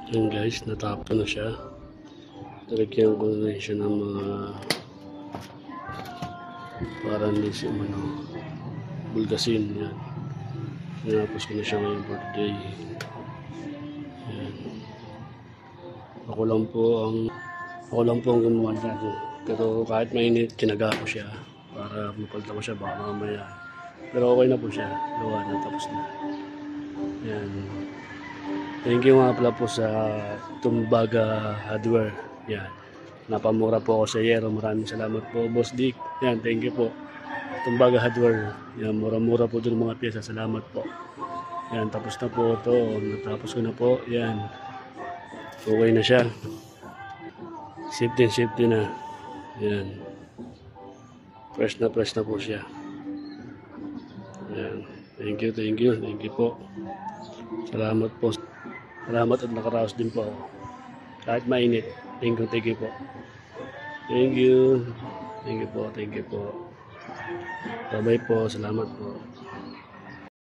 Yun guys, natapos na siya. Talagyan ko na siya ng mga parang nisip bulgasin. Yan. Tinapos ko na siya ngayong birthday. Yan. Ako lang po ang gumawa dyan. Pero kahit mainit, tinaga ko siya para mapalta ko siya baka mamaya. Pero okay na po siya. Gawa na, tapos na. Yan. Thank you nga pala po sa Tumbaga Hardware. Yan. Napamura po ako sa Yero. Maraming salamat po, Boss Dick. Yan, thank you po. Tumbaga Hardware. Yan, mura-mura po dun mga pyesa. Salamat po. Yan, tapos na po ito. Natapos ko na po. Yan. Okay na siya. Safety na. Yan. Fresh na po siya. Yan. Thank you po. Salamat po. Salamat at nakaraos din po ako. Kahit mainit. Thank you po. Thank you po. Bye-bye po. Salamat po.